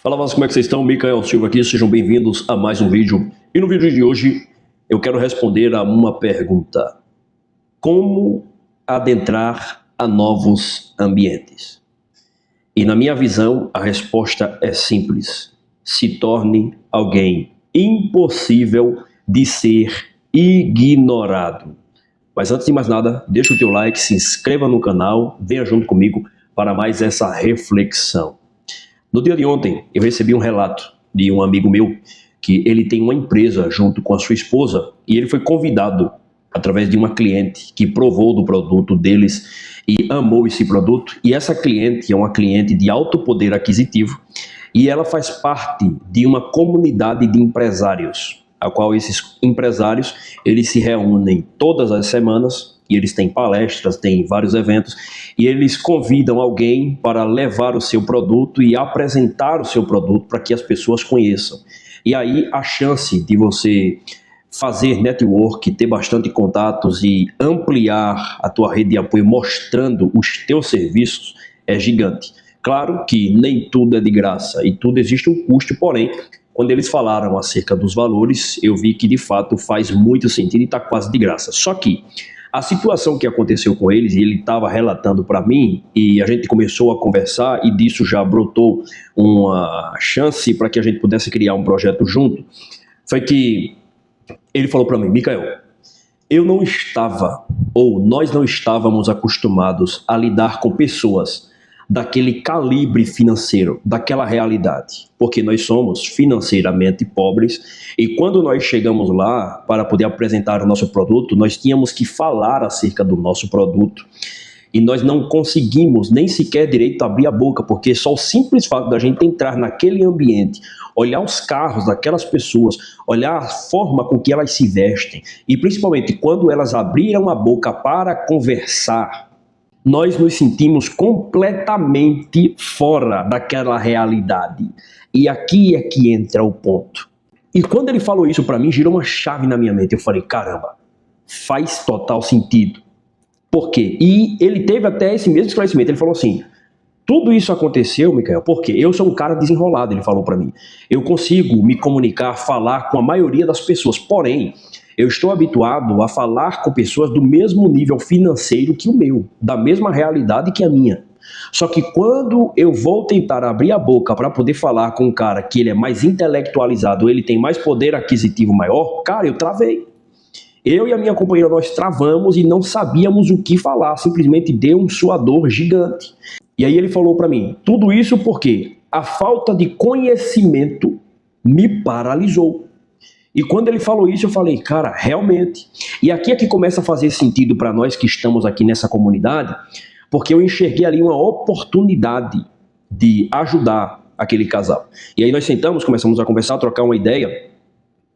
Fala, Vasco, como é que vocês estão? Micael Silva aqui, sejam bem-vindos a mais um vídeo. E no vídeo de hoje eu quero responder a uma pergunta: como adentrar a novos ambientes? E na minha visão, a resposta é simples: se torne alguém impossível de ser ignorado. Mas antes de mais nada, deixa o teu like, se inscreva no canal, venha junto comigo para mais essa reflexão. No dia de ontem, eu recebi um relato de um amigo meu que ele tem uma empresa junto com a sua esposa e ele foi convidado através de uma cliente que provou do produto deles e amou esse produto. E essa cliente é uma cliente de alto poder aquisitivo e ela faz parte de uma comunidade de empresários, a qual esses empresários eles se reúnem todas as semanas. E eles têm palestras, têm vários eventos, e eles convidam alguém para levar o seu produto e apresentar o seu produto para que as pessoas conheçam. E aí a chance de você fazer network, ter bastante contatos e ampliar a tua rede de apoio mostrando os teus serviços é gigante. Claro que nem tudo é de graça e tudo existe um custo, porém, quando eles falaram acerca dos valores, eu vi que de fato faz muito sentido e está quase de graça. Só que a situação que aconteceu com eles, e ele estava relatando para mim, e a gente começou a conversar, e disso já brotou uma chance para que a gente pudesse criar um projeto junto, foi que ele falou para mim: Micael, eu não estava, ou nós não estávamos acostumados a lidar com pessoas daquele calibre financeiro, daquela realidade, porque nós somos financeiramente pobres e quando nós chegamos lá para poder apresentar o nosso produto, nós tínhamos que falar acerca do nosso produto e nós não conseguimos nem sequer direito a abrir a boca, porque só o simples fato da gente entrar naquele ambiente, olhar os carros daquelas pessoas, olhar a forma com que elas se vestem e principalmente quando elas abriram a boca para conversar, nós nos sentimos completamente fora daquela realidade. E aqui é que entra o ponto. E quando ele falou isso para mim, girou uma chave na minha mente. Eu falei: caramba, faz total sentido. Por quê? E ele teve até esse mesmo esclarecimento. Ele falou assim: tudo isso aconteceu, Micael, porque eu sou um cara desenrolado, ele falou para mim. Eu consigo me comunicar, falar com a maioria das pessoas, porém, eu estou habituado a falar com pessoas do mesmo nível financeiro que o meu, da mesma realidade que a minha. Só que quando eu vou tentar abrir a boca para poder falar com um cara que ele é mais intelectualizado, ele tem mais poder aquisitivo maior, cara, eu travei. Eu e a minha companheira, nós travamos e não sabíamos o que falar, simplesmente deu um suador gigante. E aí ele falou para mim: tudo isso porque a falta de conhecimento me paralisou. E quando ele falou isso, eu falei: cara, realmente. E aqui é que começa a fazer sentido para nós que estamos aqui nessa comunidade, porque eu enxerguei ali uma oportunidade de ajudar aquele casal. E aí nós sentamos, começamos a conversar, a trocar uma ideia,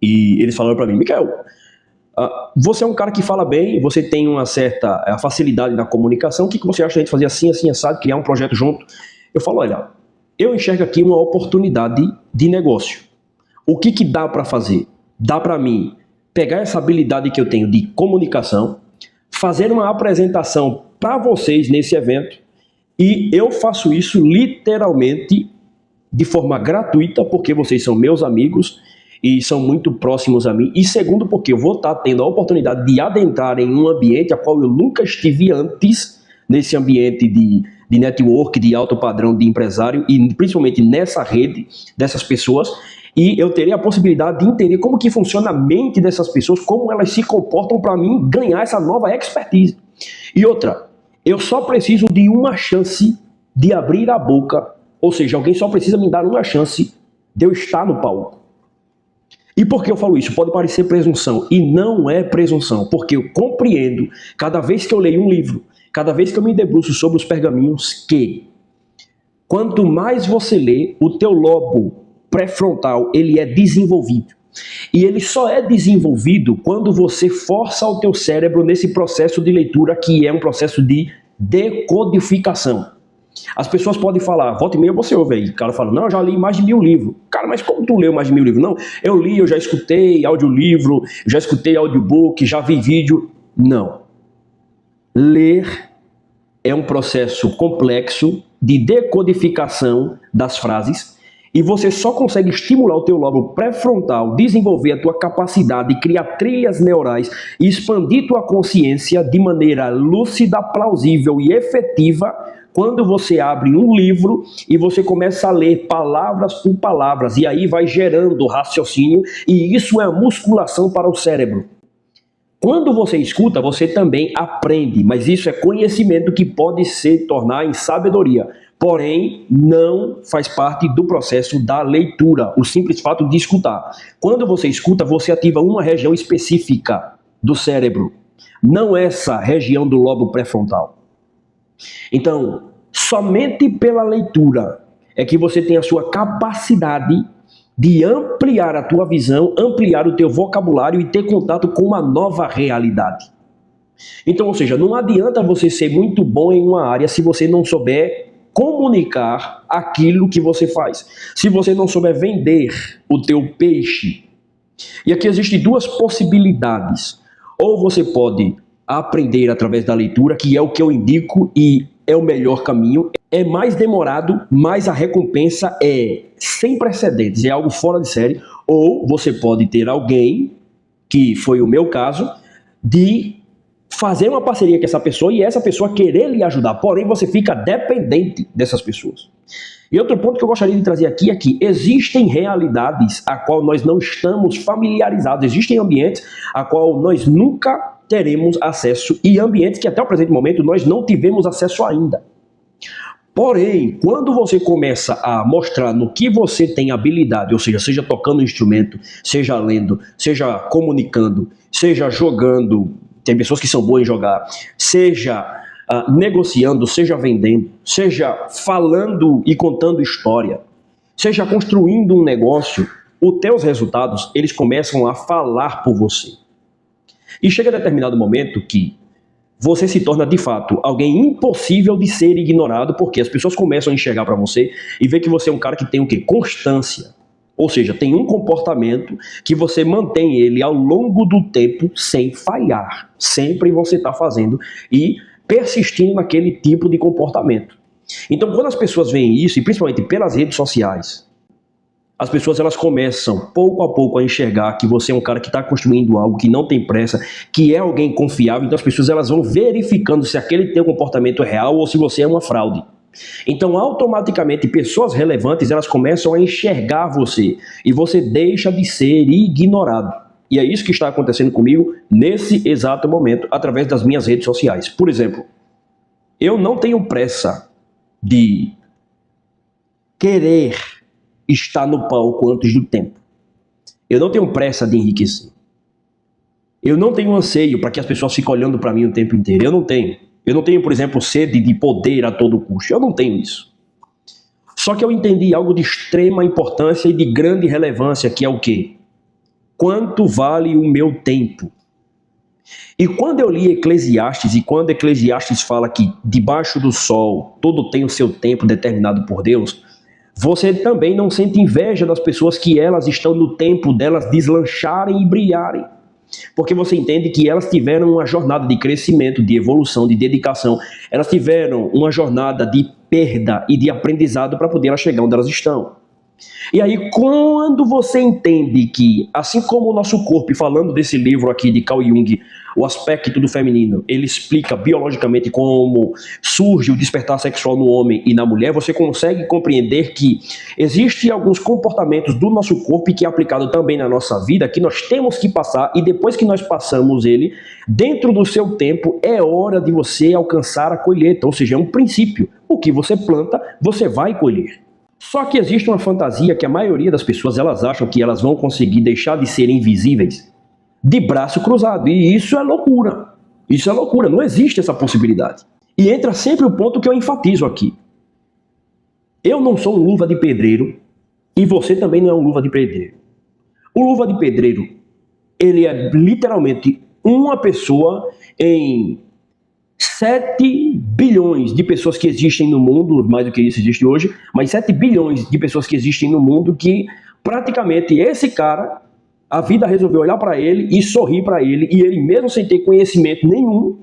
e eles falaram para mim: Micael, você é um cara que fala bem, você tem uma certa facilidade na comunicação, o que você acha de a gente fazer assim, assim, assado, criar um projeto junto? Eu falo: olha, eu enxergo aqui uma oportunidade de negócio. O que dá para fazer? Dá para mim pegar essa habilidade que eu tenho de comunicação, fazer uma apresentação para vocês nesse evento, e eu faço isso literalmente de forma gratuita, porque vocês são meus amigos e são muito próximos a mim, e segundo, porque eu vou estar tendo a oportunidade de adentrar em um ambiente a qual eu nunca estive antes, nesse ambiente de network, de alto padrão de empresário, e principalmente nessa rede dessas pessoas, e eu terei a possibilidade de entender como que funciona a mente dessas pessoas, como elas se comportam para mim ganhar essa nova expertise. E outra, eu só preciso de uma chance de abrir a boca, ou seja, alguém só precisa me dar uma chance de eu estar no palco. E por que eu falo isso? Pode parecer presunção, e não é presunção, porque eu compreendo, cada vez que eu leio um livro, cada vez que eu me debruço sobre os pergaminhos, que quanto mais você lê, o teu lobo pré-frontal ele é desenvolvido. E ele só é desenvolvido quando você força o teu cérebro nesse processo de leitura, que é um processo de decodificação. As pessoas podem falar, volta e meia você ouve aí, o cara fala: não, eu já li mais de 1000 livros. Cara, mas como tu leu mais de 1000 livros? Não, eu li, eu já escutei audiolivro, já escutei audiobook, já vi vídeo. Não. Ler é um processo complexo de decodificação das frases E você só consegue estimular o teu lobo pré-frontal, desenvolver a tua capacidade, criar trilhas neurais e expandir tua consciência de maneira lúcida, plausível e efetiva quando você abre um livro e você começa a ler palavras por palavras, e aí vai gerando raciocínio, e isso é musculação para o cérebro. Quando você escuta, você também aprende, mas isso é conhecimento que pode se tornar em sabedoria. Porém, não faz parte do processo da leitura, o simples fato de escutar. Quando você escuta, você ativa uma região específica do cérebro, não essa região do lobo pré-frontal. Então, somente pela leitura é que você tem a sua capacidade de ampliar a tua visão, ampliar o teu vocabulário e ter contato com uma nova realidade. Então, ou seja, não adianta você ser muito bom em uma área se você não souber comunicar aquilo que você faz. Se você não souber vender o teu peixe. E aqui existem duas possibilidades. Ou você pode aprender através da leitura, que é o que eu indico e é o melhor caminho. É mais demorado, mas a recompensa é sem precedentes, é algo fora de série. Ou você pode ter alguém, que foi o meu caso, de fazer uma parceria com essa pessoa e essa pessoa querer lhe ajudar, porém você fica dependente dessas pessoas. E outro ponto que eu gostaria de trazer aqui é que existem realidades a qual nós não estamos familiarizados, existem ambientes a qual nós nunca teremos acesso e ambientes que até o presente momento nós não tivemos acesso ainda. Porém, quando você começa a mostrar no que você tem habilidade, ou seja, seja tocando um instrumento, seja lendo, seja comunicando, seja jogando, tem pessoas que são boas em jogar, seja negociando, seja vendendo, seja falando e contando história, seja construindo um negócio, os teus resultados, eles começam a falar por você. E chega a determinado momento que você se torna, de fato, alguém impossível de ser ignorado, porque as pessoas começam a enxergar para você e ver que você é um cara que tem o quê? Constância. Ou seja, tem um comportamento que você mantém ele ao longo do tempo sem falhar. Sempre você está fazendo e persistindo naquele tipo de comportamento. Então, quando as pessoas veem isso, e principalmente pelas redes sociais, as pessoas elas começam pouco a pouco a enxergar que você é um cara que está construindo algo, que não tem pressa, que é alguém confiável. Então as pessoas elas vão verificando se aquele teu comportamento é real ou se você é uma fraude. Então automaticamente pessoas relevantes elas começam a enxergar você e você deixa de ser ignorado. E é isso que está acontecendo comigo nesse exato momento através das minhas redes sociais. Por exemplo, eu não tenho pressa de querer estar no palco antes do tempo. Eu não tenho pressa de enriquecer. Eu não tenho anseio para que as pessoas fiquem olhando para mim o tempo inteiro. Eu não tenho. Eu não tenho, por exemplo, sede de poder a todo custo. Eu não tenho isso. Só que eu entendi algo de extrema importância e de grande relevância, que é o quê? Quanto vale o meu tempo? E quando eu li Eclesiastes, e quando Eclesiastes fala que debaixo do sol tudo tem o seu tempo determinado por Deus, você também não sente inveja das pessoas que elas estão no tempo delas deslancharem e brilharem. Porque você entende que elas tiveram uma jornada de crescimento, de evolução, de dedicação. Elas tiveram uma jornada de perda e de aprendizado para poder elas chegar onde elas estão. E aí, quando você entende que, assim como o nosso corpo, e falando desse livro aqui de Carl Jung, o aspecto do feminino, ele explica biologicamente como surge o despertar sexual no homem e na mulher, você consegue compreender que existem alguns comportamentos do nosso corpo que é aplicado também na nossa vida, que nós temos que passar, e depois que nós passamos ele, dentro do seu tempo, é hora de você alcançar a colheita, ou seja, é um princípio. O que você planta, você vai colher. Só que existe uma fantasia que a maioria das pessoas elas acham que elas vão conseguir deixar de ser invisíveis de braço cruzado. E isso é loucura. Isso é loucura. Não existe essa possibilidade. E entra sempre o ponto que eu enfatizo aqui. Eu não sou um luva de pedreiro e você também não é um luva de pedreiro. O luva de pedreiro, ele é literalmente uma pessoa em 7 bilhões de pessoas que existem no mundo, mais do que isso existe hoje, mas 7 bilhões de pessoas que existem no mundo que praticamente esse cara, a vida resolveu olhar para ele e sorrir para ele, e ele mesmo sem ter conhecimento nenhum,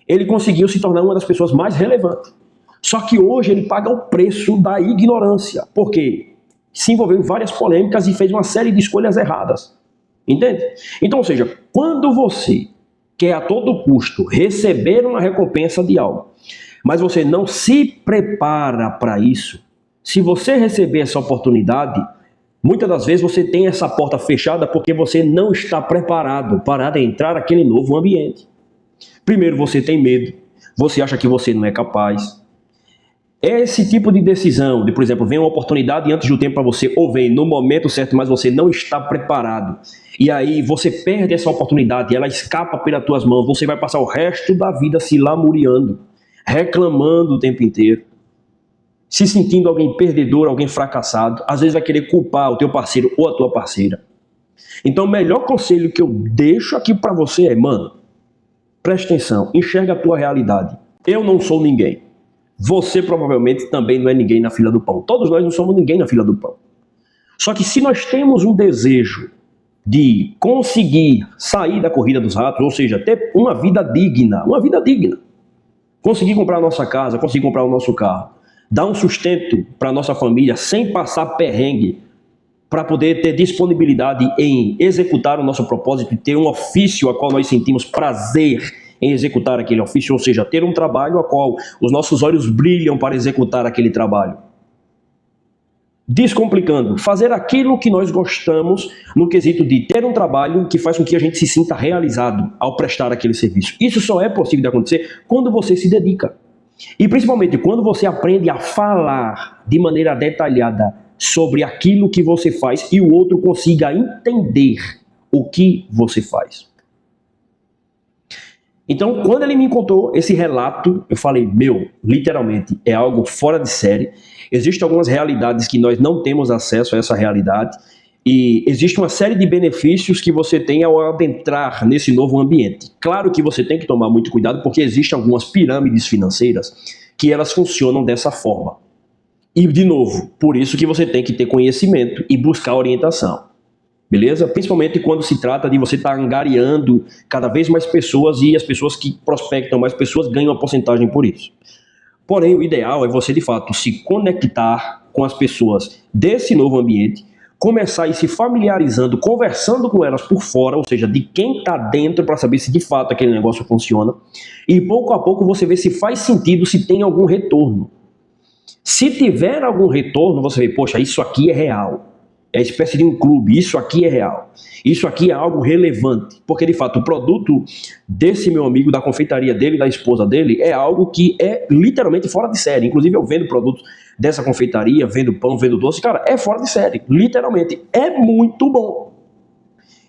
ele conseguiu se tornar uma das pessoas mais relevantes. Só que hoje ele paga o preço da ignorância. Por quê? se envolveu em várias polêmicas e fez uma série de escolhas erradas. Entende? Então, ou seja, quando você quer a todo custo receber uma recompensa de algo, mas você não se prepara para isso, se você receber essa oportunidade, muitas das vezes você tem essa porta fechada porque você não está preparado para adentrar naquele novo ambiente. Primeiro, você tem medo, você acha que você não é capaz. Esse tipo de decisão, de, por exemplo, vem uma oportunidade antes do tempo para você, ou vem no momento certo, mas você não está preparado. E aí você perde essa oportunidade, ela escapa pelas tuas mãos, você vai passar o resto da vida se lamuriando, reclamando o tempo inteiro, se sentindo alguém perdedor, alguém fracassado, às vezes vai querer culpar o teu parceiro ou a tua parceira. Então o melhor conselho que eu deixo aqui para você é, mano, preste atenção, enxerga a tua realidade. Eu não sou ninguém. Você provavelmente também não é ninguém na fila do pão. Todos nós não somos ninguém na fila do pão. Só que se nós temos um desejo de conseguir sair da corrida dos ratos, ou seja, ter uma vida digna, conseguir comprar a nossa casa, conseguir comprar o nosso carro, dar um sustento para a nossa família sem passar perrengue, para poder ter disponibilidade em executar o nosso propósito e ter um ofício a qual nós sentimos prazer em executar aquele ofício, ou seja, ter um trabalho a qual os nossos olhos brilham para executar aquele trabalho. Descomplicando, fazer aquilo que nós gostamos no quesito de ter um trabalho que faz com que a gente se sinta realizado ao prestar aquele serviço. Isso só é possível de acontecer quando você se dedica. E principalmente quando você aprende a falar de maneira detalhada sobre aquilo que você faz e o outro consiga entender o que você faz. Então, quando ele me contou esse relato, eu falei, literalmente, é algo fora de série. Existem algumas realidades que nós não temos acesso a essa realidade e existe uma série de benefícios que você tem ao adentrar nesse novo ambiente. Claro que você tem que tomar muito cuidado porque existem algumas pirâmides financeiras que elas funcionam dessa forma. E, de novo, por isso que você tem que ter conhecimento e buscar orientação. Beleza? Principalmente quando se trata de você estar angariando cada vez mais pessoas e as pessoas que prospectam mais pessoas ganham uma porcentagem por isso. Porém, o ideal é você, de fato, se conectar com as pessoas desse novo ambiente, começar a ir se familiarizando, conversando com elas por fora, ou seja, de quem está dentro para saber se de fato aquele negócio funciona. E pouco a pouco você vê se faz sentido, se tem algum retorno. Se tiver algum retorno, você vê, poxa, isso aqui é real. É espécie de um clube, isso aqui é real. Isso aqui é algo relevante. Porque, de fato, o produto desse meu amigo, da confeitaria dele, da esposa dele, é algo que é literalmente fora de série. Inclusive, eu vendo produtos dessa confeitaria, vendo pão, vendo doce. Cara, é fora de série. Literalmente. É muito bom.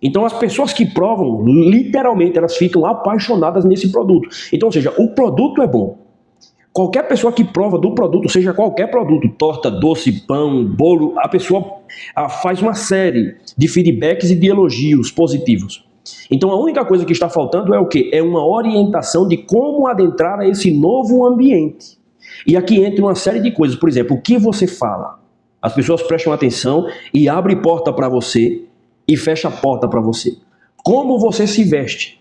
Então, as pessoas que provam, literalmente, elas ficam apaixonadas nesse produto. Então, ou seja, o produto é bom. Qualquer pessoa que prova do produto, seja qualquer produto, torta, doce, pão, bolo, a pessoa faz uma série de feedbacks e de elogios positivos. Então a única coisa que está faltando é o quê? É uma orientação de como adentrar a esse novo ambiente. E aqui entra uma série de coisas. Por exemplo, o que você fala? As pessoas prestam atenção e abrem porta para você e fecham a porta para você. Como você se veste?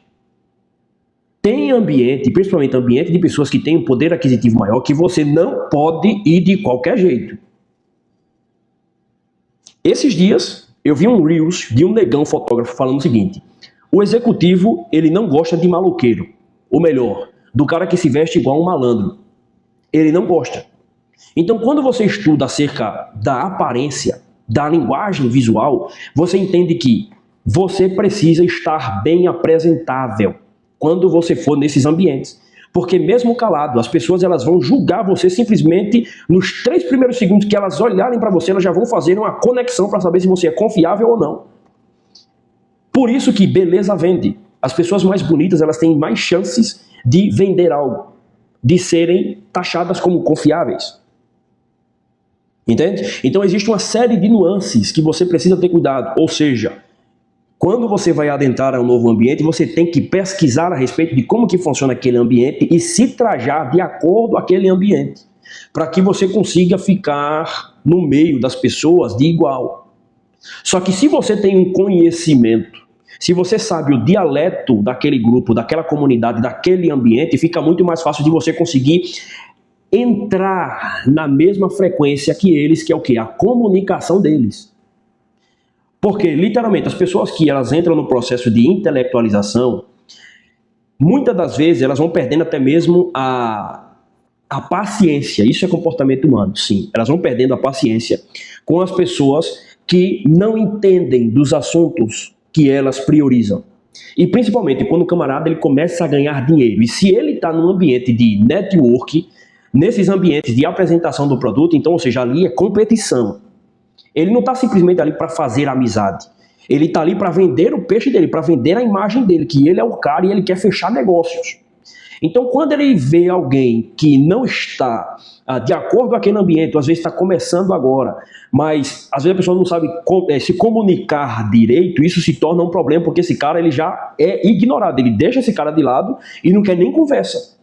Tem ambiente, principalmente ambiente de pessoas que têm um poder aquisitivo maior, que você não pode ir de qualquer jeito. Esses dias, eu vi um Reels de um negão fotógrafo falando o seguinte: o executivo, ele não gosta de maloqueiro. Ou melhor, do cara que se veste igual um malandro. Ele não gosta. Então, quando você estuda acerca da aparência, da linguagem visual, você entende que você precisa estar bem apresentável quando você for nesses ambientes. Porque mesmo calado, as pessoas elas vão julgar você simplesmente nos 3 primeiros segundos que elas olharem para você, elas já vão fazer uma conexão para saber se você é confiável ou não. Por isso que beleza vende. As pessoas mais bonitas, elas têm mais chances de vender algo, de serem taxadas como confiáveis. Entende? Então existe uma série de nuances que você precisa ter cuidado. Ou seja, quando você vai adentrar a um novo ambiente, você tem que pesquisar a respeito de como que funciona aquele ambiente e se trajar de acordo com aquele ambiente, para que você consiga ficar no meio das pessoas de igual. Só que se você tem um conhecimento, se você sabe o dialeto daquele grupo, daquela comunidade, daquele ambiente, fica muito mais fácil de você conseguir entrar na mesma frequência que eles, que é o quê? A comunicação deles. Porque, literalmente, as pessoas que elas entram no processo de intelectualização, muitas das vezes elas vão perdendo até mesmo a paciência. Isso é comportamento humano, sim. Elas vão perdendo a paciência com as pessoas que não entendem dos assuntos que elas priorizam. E principalmente quando o camarada ele começa a ganhar dinheiro. E se ele está num ambiente de network, nesses ambientes de apresentação do produto, então, ou seja, ali é competição. Ele não está simplesmente ali para fazer amizade. Ele está ali para vender o peixe dele, para vender a imagem dele, que ele é o cara e ele quer fechar negócios. Então, quando ele vê alguém que não está de acordo com aquele ambiente, às vezes está começando agora, mas às vezes a pessoa não sabe se comunicar direito, isso se torna um problema, porque esse cara ele já é ignorado, ele deixa esse cara de lado e não quer nem conversa.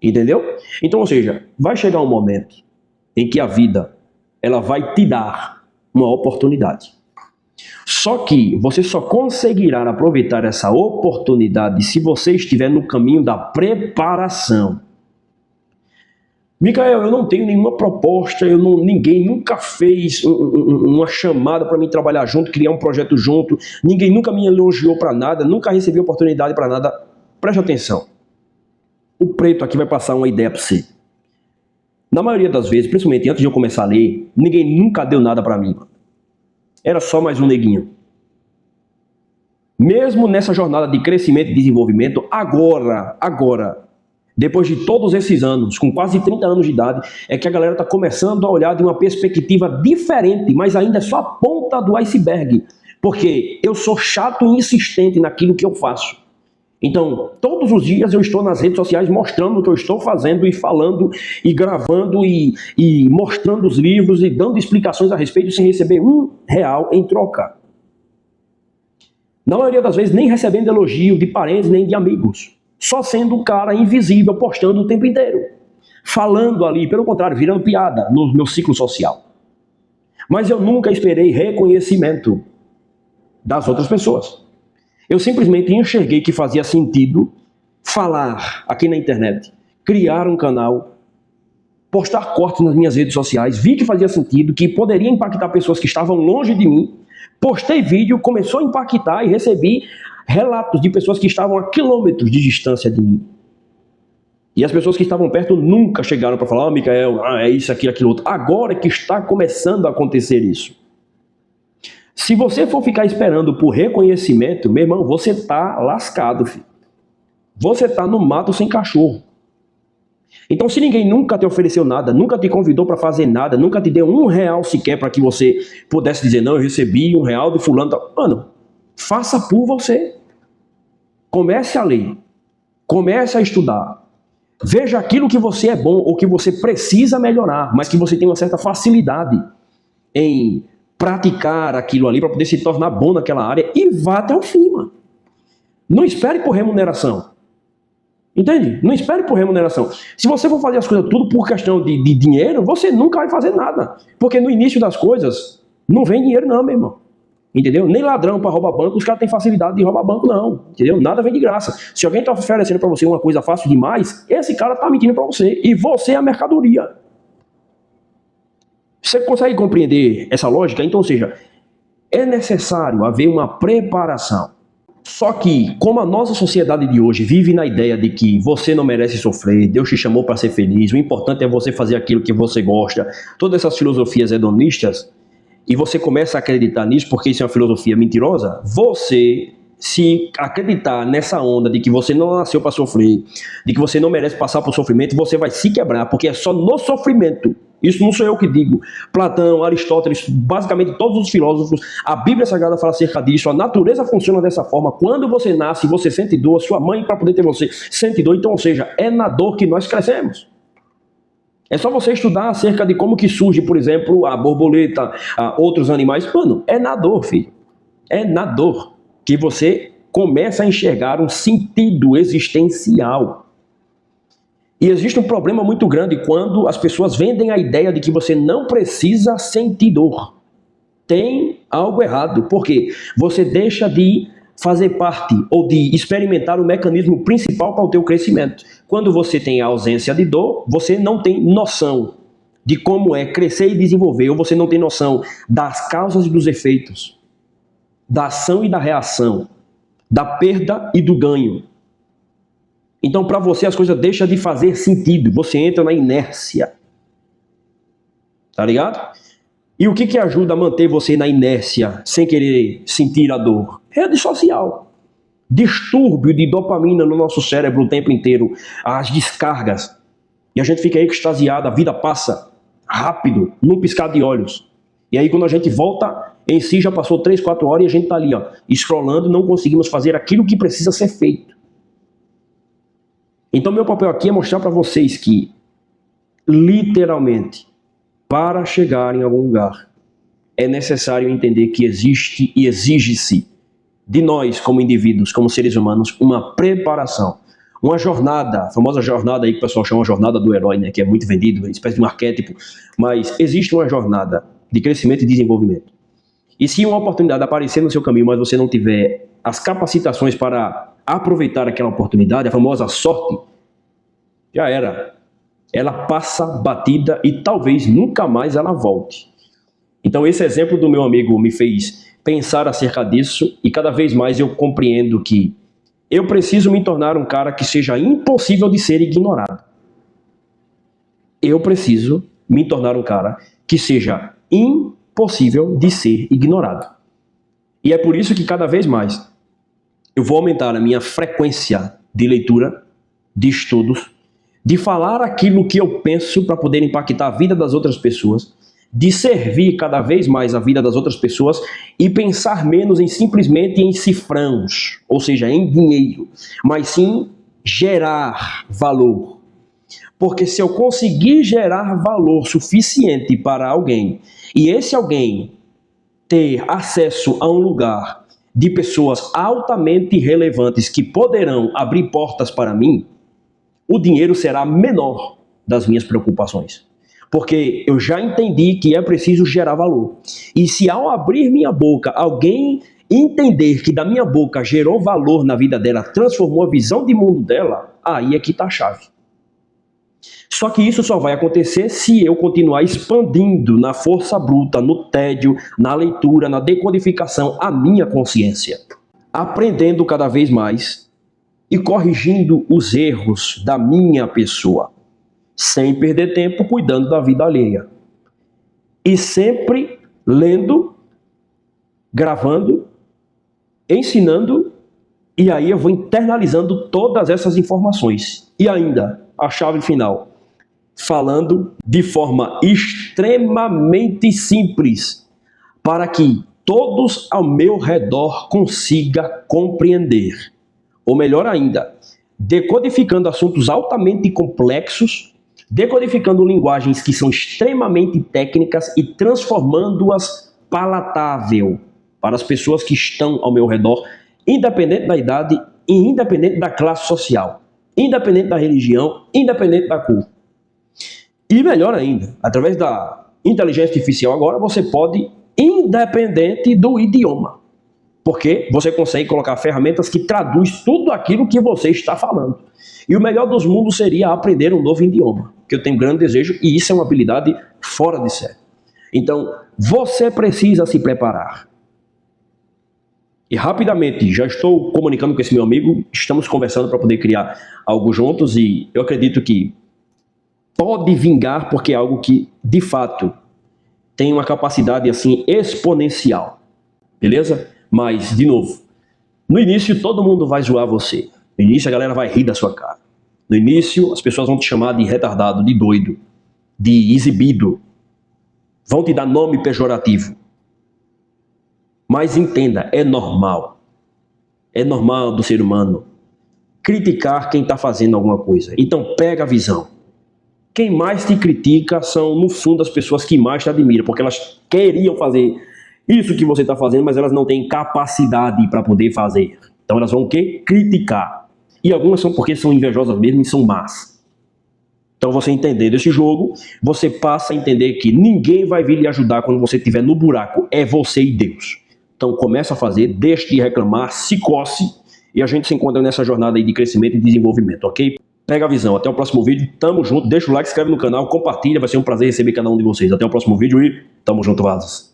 Entendeu? Então, ou seja, vai chegar um momento em que a vida ela vai te dar uma oportunidade. Só que você só conseguirá aproveitar essa oportunidade se você estiver no caminho da preparação. Micael, eu não tenho nenhuma proposta, ninguém nunca fez uma chamada para mim trabalhar junto, criar um projeto junto, ninguém nunca me elogiou para nada, nunca recebi oportunidade para nada. Preste atenção. O preto aqui vai passar uma ideia para você. Na maioria das vezes, principalmente antes de eu começar a ler, ninguém nunca deu nada para mim. Era só mais um neguinho. Mesmo nessa jornada de crescimento e desenvolvimento, agora, depois de todos esses anos, com quase 30 anos de idade, é que a galera está começando a olhar de uma perspectiva diferente, mas ainda é só a ponta do iceberg. Porque eu sou chato e insistente naquilo que eu faço. Então, todos os dias eu estou nas redes sociais mostrando o que eu estou fazendo e falando e gravando e mostrando os livros e dando explicações a respeito sem receber R$1 em troca. Na maioria das vezes nem recebendo elogio de parentes nem de amigos. Só sendo um cara invisível postando o tempo inteiro. Falando ali, pelo contrário, virando piada no meu ciclo social. Mas eu nunca esperei reconhecimento das outras pessoas. Eu simplesmente enxerguei que fazia sentido falar aqui na internet, criar um canal, postar cortes nas minhas redes sociais, vi que fazia sentido, que poderia impactar pessoas que estavam longe de mim, postei vídeo, começou a impactar e recebi relatos de pessoas que estavam a quilômetros de distância de mim. E as pessoas que estavam perto nunca chegaram para falar, Micael, é isso, aquilo outro. Agora que está começando a acontecer isso. Se você for ficar esperando por reconhecimento, meu irmão, você tá lascado, filho. Você tá no mato sem cachorro. Então, se ninguém nunca te ofereceu nada, nunca te convidou para fazer nada, nunca te deu R$1 sequer para que você pudesse dizer, não, eu recebi R$1 de fulano. Mano, faça por você. Comece a ler. Comece a estudar. Veja aquilo que você é bom ou que você precisa melhorar, mas que você tem uma certa facilidade em praticar aquilo ali para poder se tornar bom naquela área e vá até o fim, mano. Não espere por remuneração. Entende? Não espere por remuneração. Se você for fazer as coisas tudo por questão de dinheiro, você nunca vai fazer nada. Porque no início das coisas, não vem dinheiro não, meu irmão. Entendeu? Nem ladrão para roubar banco, os caras têm facilidade de roubar banco não. Entendeu? Nada vem de graça. Se alguém está oferecendo para você uma coisa fácil demais, esse cara está mentindo para você. E você é a mercadoria. Você consegue compreender essa lógica? Então, ou seja, é necessário haver uma preparação. Só que, como a nossa sociedade de hoje vive na ideia de que você não merece sofrer, Deus te chamou para ser feliz, o importante é você fazer aquilo que você gosta, todas essas filosofias hedonistas, e você começa a acreditar nisso porque isso é uma filosofia mentirosa, você se acreditar nessa onda de que você não nasceu para sofrer, de que você não merece passar por sofrimento, você vai se quebrar, porque é só no sofrimento. Isso não sou eu que digo. Platão, Aristóteles, basicamente todos os filósofos, a Bíblia Sagrada fala acerca disso, a natureza funciona dessa forma. Quando você nasce, você sente dor, sua mãe para poder ter você sente dor, então, ou seja, é na dor que nós crescemos. É só você estudar acerca de como que surge, por exemplo, a borboleta, outros animais. Mano, é na dor, filho. É na dor que você começa a enxergar um sentido existencial. E existe um problema muito grande quando as pessoas vendem a ideia de que você não precisa sentir dor. Tem algo errado, porque você deixa de fazer parte ou de experimentar o mecanismo principal para o teu crescimento. Quando você tem a ausência de dor, você não tem noção de como é crescer e desenvolver, ou você não tem noção das causas e dos efeitos, da ação e da reação, da perda e do ganho. Então, para você, as coisas deixam de fazer sentido, você entra na inércia. Tá ligado? E o que ajuda a manter você na inércia, sem querer sentir a dor? Rede social. Distúrbio de dopamina no nosso cérebro o tempo inteiro, as descargas. E a gente fica extasiado, a vida passa rápido, num piscar de olhos. E aí quando a gente volta em si, já passou 3, 4 horas e a gente tá ali, ó, scrollando, não conseguimos fazer aquilo que precisa ser feito. Então meu papel aqui é mostrar para vocês que, literalmente, para chegar em algum lugar, é necessário entender que existe e exige-se de nós, como indivíduos, como seres humanos, uma preparação, uma jornada, a famosa jornada aí que o pessoal chama jornada do herói, né, que é muito vendido, uma espécie de um arquétipo, mas existe uma jornada de crescimento e desenvolvimento. E se uma oportunidade aparecer no seu caminho, mas você não tiver as capacitações para aproveitar aquela oportunidade, a famosa sorte, já era. Ela passa batida e talvez nunca mais ela volte. Então esse exemplo do meu amigo me fez pensar acerca disso e cada vez mais eu compreendo que eu preciso me tornar um cara que seja impossível de ser ignorado. Eu preciso me tornar um cara que seja impossível de ser ignorado. E é por isso que cada vez mais eu vou aumentar a minha frequência de leitura, de estudos, de falar aquilo que eu penso para poder impactar a vida das outras pessoas, de servir cada vez mais a vida das outras pessoas e pensar menos em simplesmente em cifrãos, ou seja, em dinheiro, mas sim gerar valor. Porque se eu conseguir gerar valor suficiente para alguém, e esse alguém ter acesso a um lugar de pessoas altamente relevantes que poderão abrir portas para mim, o dinheiro será menor das minhas preocupações. Porque eu já entendi que é preciso gerar valor. E se ao abrir minha boca, alguém entender que da minha boca gerou valor na vida dela, transformou a visão de mundo dela, aí é que está a chave. Só que isso só vai acontecer se eu continuar expandindo na força bruta, no tédio, na leitura, na decodificação, a minha consciência. Aprendendo cada vez mais e corrigindo os erros da minha pessoa, sem perder tempo cuidando da vida alheia. E sempre lendo, gravando, ensinando, e aí eu vou internalizando todas essas informações. E ainda, a chave final, falando de forma extremamente simples, para que todos ao meu redor consigam compreender. Ou melhor ainda, decodificando assuntos altamente complexos, decodificando linguagens que são extremamente técnicas e transformando-as palatável para as pessoas que estão ao meu redor, independente da idade e independente da classe social, independente da religião, independente da cor. E melhor ainda, através da inteligência artificial agora, você pode, independente do idioma. Porque você consegue colocar ferramentas que traduz tudo aquilo que você está falando. E o melhor dos mundos seria aprender um novo idioma, que eu tenho grande desejo, e isso é uma habilidade fora de série. Então, você precisa se preparar. E rapidamente, já estou comunicando com esse meu amigo, estamos conversando para poder criar algo juntos, e eu acredito que pode vingar, porque é algo que, de fato, tem uma capacidade assim exponencial. Beleza? Mas, de novo, no início todo mundo vai zoar você. No início a galera vai rir da sua cara. No início as pessoas vão te chamar de retardado, de doido, de exibido. Vão te dar nome pejorativo. Mas entenda, é normal. É normal do ser humano criticar quem está fazendo alguma coisa. Então pega a visão. Quem mais te critica são, no fundo, as pessoas que mais te admiram, porque elas queriam fazer isso que você está fazendo, mas elas não têm capacidade para poder fazer. Então elas vão o quê? Criticar. E algumas são porque são invejosas mesmo e são más. Então você entendendo esse jogo, você passa a entender que ninguém vai vir lhe ajudar quando você estiver no buraco. É você e Deus. Então começa a fazer, deixe de reclamar, se coce e a gente se encontra nessa jornada aí de crescimento e desenvolvimento, ok? Pega a visão, até o próximo vídeo, tamo junto, deixa o like, se inscreve no canal, compartilha, vai ser um prazer receber cada um de vocês. Até o próximo vídeo e tamo junto, vasos.